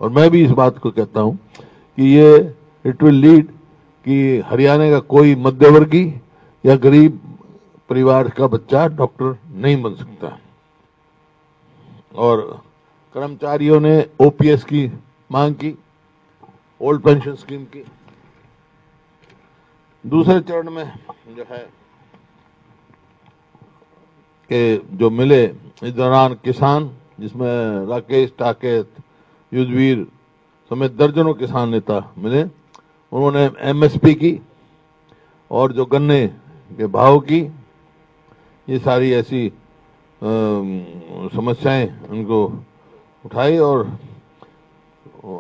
और मैं भी इस बात को कहता हूं कि ये इट विल लीड कि हरियाणा का कोई मध्यवर्गीय या गरीब परिवार का बच्चा डॉक्टर नहीं बन सकता। और कर्मचारियों ने ओपीएस की मांग की, ओल्ड पेंशन स्कीम की। दूसरे चरण में जो है कि जो मिले इस दौरान किसान, जिसमें राकेश टाकेत, युद्धवीर समेत दर्जनों किसान नेता मिले, उन्होंने एमएसपी की और जो गन्ने के भाव की, ये सारी ऐसी समस्याएं उनको उठाई। और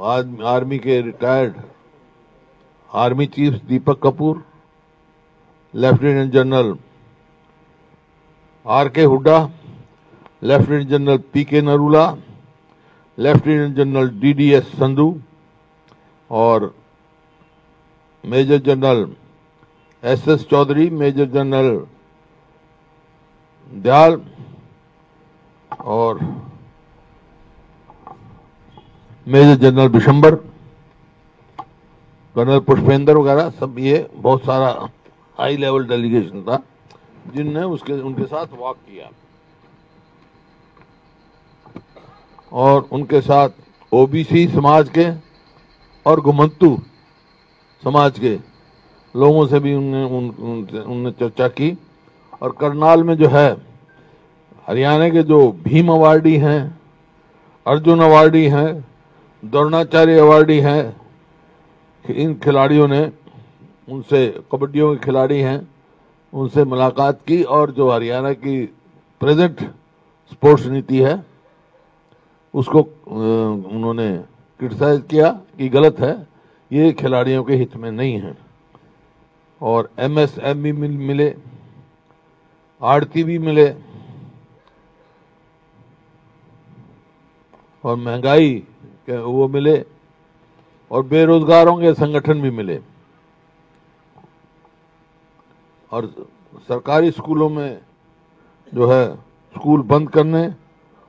आज आर्मी के retired army chief Deepak Kapoor, lieutenant general R K. Hooda, lieutenant general P K. Narula, lieutenant general D D S. Sandhu और major general S S. Chaudhary, major general Dayal और major general Bishambar, colonel Pushpendra वगैरह, सब ये बहुत सारा हाई लेवल डेलीगेशन था जिनने उनके साथ वॉक किया। और उनके साथ ओबीसी समाज के और घुमंतू समाज के लोगों से भी उनने चर्चा की। और करनाल में जो है हरियाणा के जो भीम अवार्डी हैं, अर्जुन अवार्डी हैं, द्रोणाचार्य अवार्डी हैं, इन खिलाड़ियों ने उनसे, कबड्डियों के खिलाड़ी हैं, उनसे मुलाकात की। और जो हरियाणा की प्रेजेंट स्पोर्ट्स नीति है उसको उन्होंने क्रिटिसाइज किया कि गलत है, ये खिलाड़ियों के हित में नहीं है। और एमएसएमई मिले, आड़ती भी मिले और महंगाई के वो मिले और बेरोजगारों के संगठन भी मिले। और सरकारी स्कूलों में जो है स्कूल बंद करने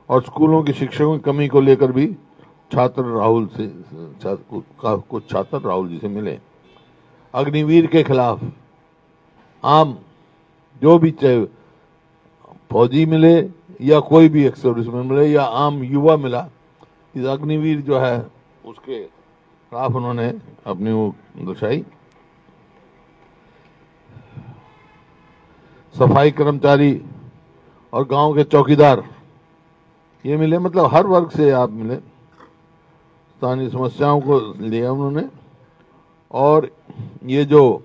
और स्कूलों की शिक्षकों की कमी को लेकर भी कुछ छात्र राहुल जी से मिले। अग्निवीर के खिलाफ आम जो भी, चाहे फौजी मिले या कोई भी एक्स सर्विसमैन मिले या आम युवा मिला, इस अग्निवीर जो है उसके खिलाफ उन्होंने अपनी वो दर्शाई। सफाई कर्मचारी और गांव के चौकीदार ये मिले, मतलब हर वर्ग से आप मिले, स्थानीय समस्याओं को लिया उन्होंने। और ये जो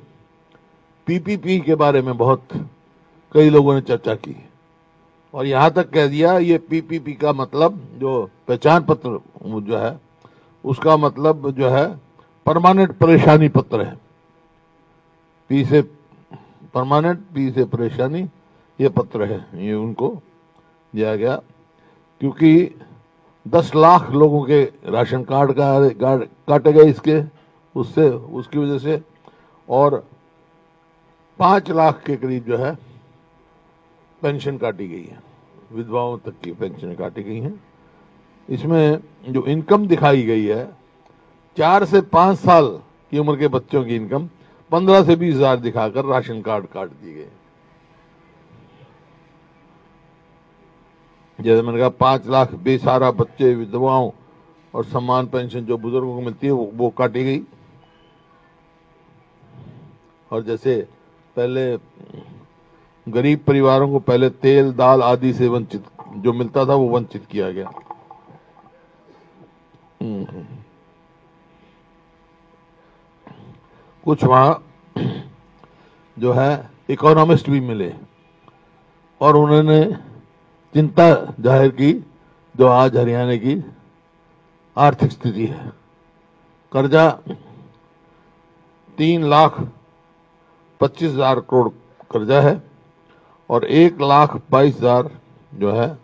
पीपीपी के बारे में बहुत कई लोगों ने चर्चा की और यहां तक कह दिया ये पीपीपी का मतलब, जो पहचान पत्र जो है उसका मतलब जो है परमानेंट परेशानी पत्र है। पी से परमानेंट, पी से परेशानी, ये पत्र है, ये उनको दिया गया। क्योंकि 10 लाख लोगों के राशन कार्ड काटे गए उसकी वजह से, और 5 लाख के करीब जो है पेंशन काटी गई है, विधवाओं तक की पेंशन काटी गई हैं। इसमें जो इनकम दिखाई गई है, 4 से 5 साल की उम्र के बच्चों की इनकम 15 से 20 हजार दिखाकर राशन कार्ड काट दिए गए। जैसे मैंने कहा 5 लाख बेसहारा बच्चे, विधवाओं और सम्मान पेंशन जो बुजुर्गों को मिलती है वो काटी गई। और जैसे पहले गरीब परिवारों को पहले तेल, दाल आदि से वंचित जो मिलता था वो वंचित किया गया। कुछ वहां जो है इकोनॉमिस्ट भी मिले और उन्होंने चिंता जाहिर की जो आज हरियाणा की आर्थिक स्थिति है। कर्जा 3,25,000 करोड़ कर्जा है और 1,22,000 जो है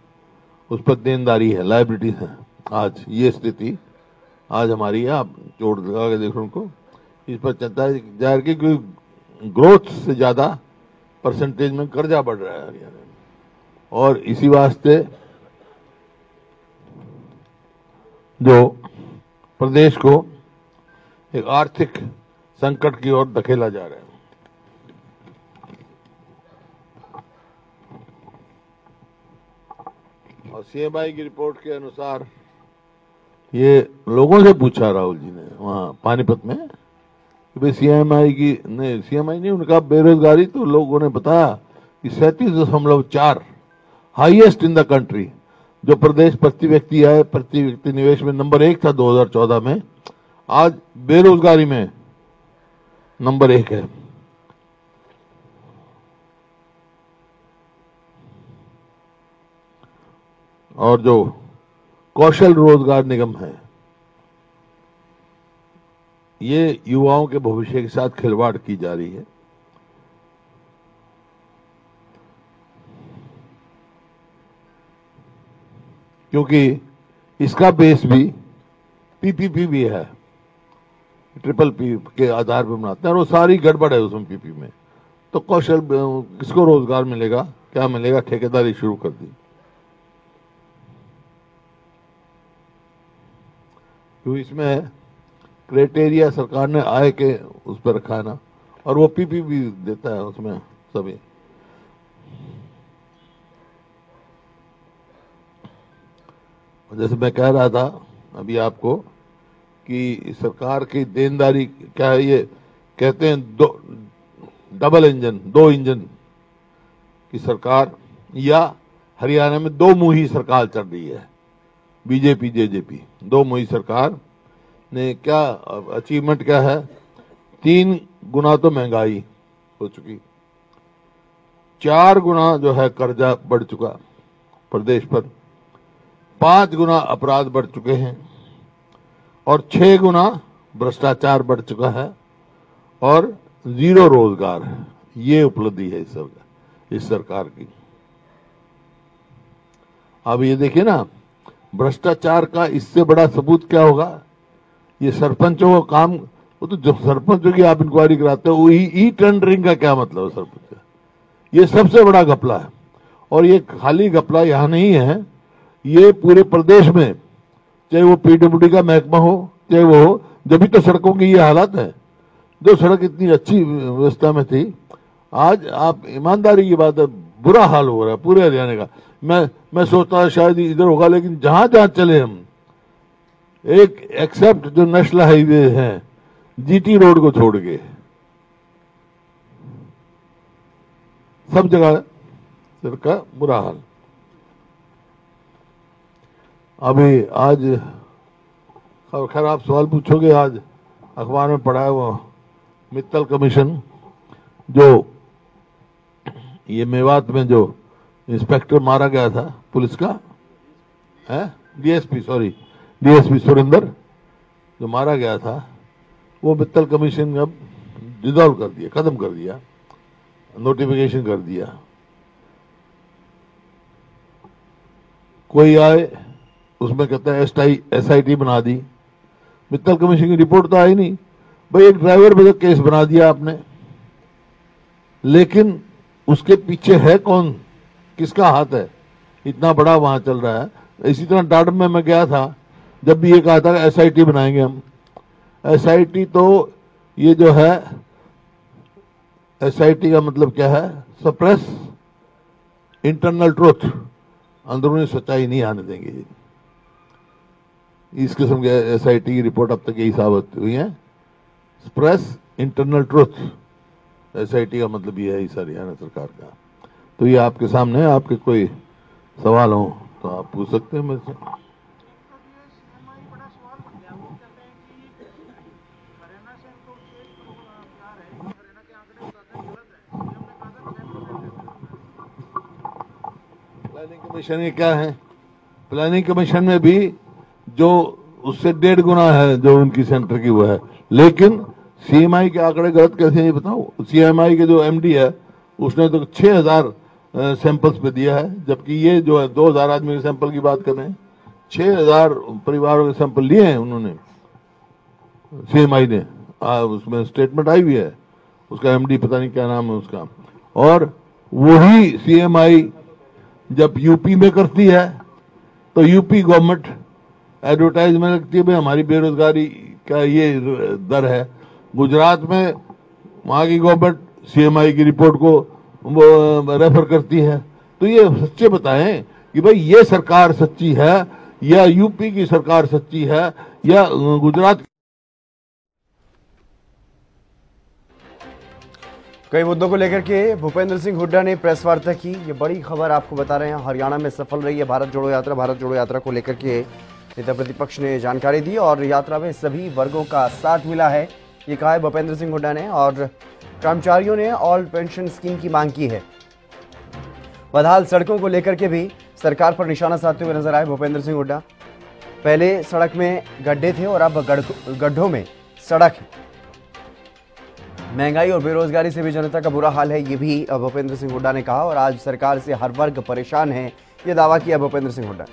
उस पर देनदारी है, लायबिलिटीज है। आज ये स्थिति आज हमारी है, आप जोड़ लगा के देखो उनको, इस पर चिंता जाहिर की क्योंकि ग्रोथ से ज्यादा परसेंटेज में कर्जा बढ़ रहा है हरियाणा में। और इसी वास्ते जो प्रदेश को एक आर्थिक संकट की ओर धकेला जा रहा है। और सीएमआई की रिपोर्ट के अनुसार, ये लोगों से पूछा राहुल जी ने वहां पानीपत में कि भाई सीएमआई नहीं, उनका बेरोजगारी तो लोगों ने बताया कि 37.4 हाईएस्ट इन द कंट्री। जो प्रदेश प्रति व्यक्ति आय, प्रति व्यक्ति निवेश में नंबर 1 था 2014 में, आज बेरोजगारी में नंबर 1 है। और जो कौशल रोजगार निगम है, ये युवाओं के भविष्य के साथ खिलवाड़ की जा रही है। क्योंकि इसका बेस भी पीपीपी भी है, ट्रिपल पी के आधार पर बनाते हैं, और वो सारी गड़बड़ है उसमें पीपी में। तो कौशल किसको रोजगार मिलेगा, क्या मिलेगा? ठेकेदारी शुरू कर दी। क्योंकि इसमें क्राइटेरिया सरकार ने आय के उस पर रखा है ना, और वो पीपी भी देता है उसमें सभी। जैसे मैं कह रहा था अभी आपको कि सरकार की देनदारी क्या है, ये कहते हैं दो इंजन की सरकार, या हरियाणा में दो मुही सरकार चल रही है, बीजेपी जेजेपी। दो मुही सरकार ने क्या अचीवमेंट क्या है? 3 गुना तो महंगाई हो चुकी, 4 गुना जो है कर्जा बढ़ चुका प्रदेश पर, 5 गुना अपराध बढ़ चुके हैं, और 6 गुना भ्रष्टाचार बढ़ चुका है, और 0 रोजगार। ये उपलब्धि है इस सरकार की। अब ये देखिए ना, भ्रष्टाचार का इससे बड़ा सबूत क्या होगा? ये सरपंचों का काम, वो तो जो सरपंचों की आप इंक्वायरी कराते हो, ई टेंडरिंग का क्या मतलब है सरपंच का? ये सबसे बड़ा घपला है। और ये खाली घपला यहां नहीं है, ये पूरे प्रदेश में, चाहे वो पीडब्ल्यूडी का महकमा हो, चाहे वो हो, जब भी तो सड़कों की ये हालत है। जो सड़क इतनी अच्छी व्यवस्था में थी, आज आप ईमानदारी की बात है, बुरा हाल हो रहा है पूरे हरियाणा का। मैं सोचता शायद इधर होगा, लेकिन जहां जहां चले हम, एक एक्सेप्ट जो नेशनल हाईवे है, जीटी रोड को छोड़ के, सब जगह सड़क का बुरा हाल। अभी आज खैर आप सवाल पूछोगे, आज अखबार में पढ़ा है वो मित्तल कमीशन, जो ये मेवात में जो इंस्पेक्टर मारा गया था पुलिस का, है डीएसपी सुरेंद्र, जो मारा गया था, वो मित्तल कमीशन ने अब डिसॉल्व कर दिया, खत्म कर दिया, नोटिफिकेशन कर दिया। कोई आए उसमें कहता है एसआईटी बना दी। मित्तल कमीशन की रिपोर्ट तो आई नहीं भाई, एक ड्राइवर पे केस बना दिया आपने, लेकिन उसके पीछे है कौन, किसका हाथ है? इतना बड़ा वहां चल रहा है। इसी तरह डाडम में मैं गया था, जब भी ये कहा था एसआईटी बनाएंगे हम। एसआईटी तो ये जो है, एसआईटी का मतलब क्या है? सप्रेस इंटरनल ट्रूथ, अंदरूनी सच्चाई नहीं आने देंगे। इस किस्म के एसआईटी की रिपोर्ट अब तक यही साबित हुई है, सप्रेस इंटरनल ट्रूथ। एसआईटी का मतलब ये है इस हरियाणा सरकार का। तो ये आपके सामने, आपके कोई सवाल हो तो आप पूछ सकते हैं मेरे से। प्लानिंग कमीशन ये क्या है? प्लानिंग कमीशन में भी जो उससे 1.5 गुना है जो उनकी सेंटर की वो है, लेकिन सीएमआई के आंकड़े गलत कैसे हैं बताओ? सीएमआई के जो एमडी है उसने तो 6000 सैंपल्स पे दिया है, जबकि ये जो है 2000 आदमी के सैंपल की बात कर रहे हैं। 6000 परिवारों के सैंपल लिए हैं उन्होंने, सीएमआई ने। उसमें स्टेटमेंट आई हुई है, उसका एमडी पता नहीं क्या नाम है उसका। और वही सीएमआई जब यूपी में करती है तो यूपी गवर्नमेंट एडवर्टाइजमेंट लगती है भाई हमारी बेरोजगारी का ये दर है। गुजरात में वहां की गवर्नमेंट सीएमआई की रिपोर्ट को रेफर करती है। तो ये सच्चे बताएं कि भाई ये सरकार सच्ची है या यूपी की सरकार सच्ची है या गुजरात। कई मुद्दों को लेकर के भूपेंद्र सिंह हुड्डा ने प्रेस वार्ता की। ये बड़ी खबर आपको बता रहे हैं, हरियाणा में सफल रही है भारत जोड़ो यात्रा। भारत जोड़ो यात्रा को लेकर के नेता प्रतिपक्ष ने जानकारी दी और यात्रा में सभी वर्गों का साथ मिला है, ये कहा है भूपेंद्र सिंह हुड्डा ने। और कर्मचारियों ने ऑल पेंशन स्कीम की मांग की है। बदहाल सड़कों को लेकर के भी सरकार पर निशाना साधते हुए नजर आए भूपेंद्र सिंह हुड्डा। पहले सड़क में गड्ढे थे और अब गड्ढों में सड़क है। महंगाई और बेरोजगारी से भी जनता का बुरा हाल है, ये भी भूपेंद्र सिंह हुड्डा ने कहा। और आज सरकार से हर वर्ग परेशान है, ये दावा किया भूपेंद्र सिंह हुड्डा।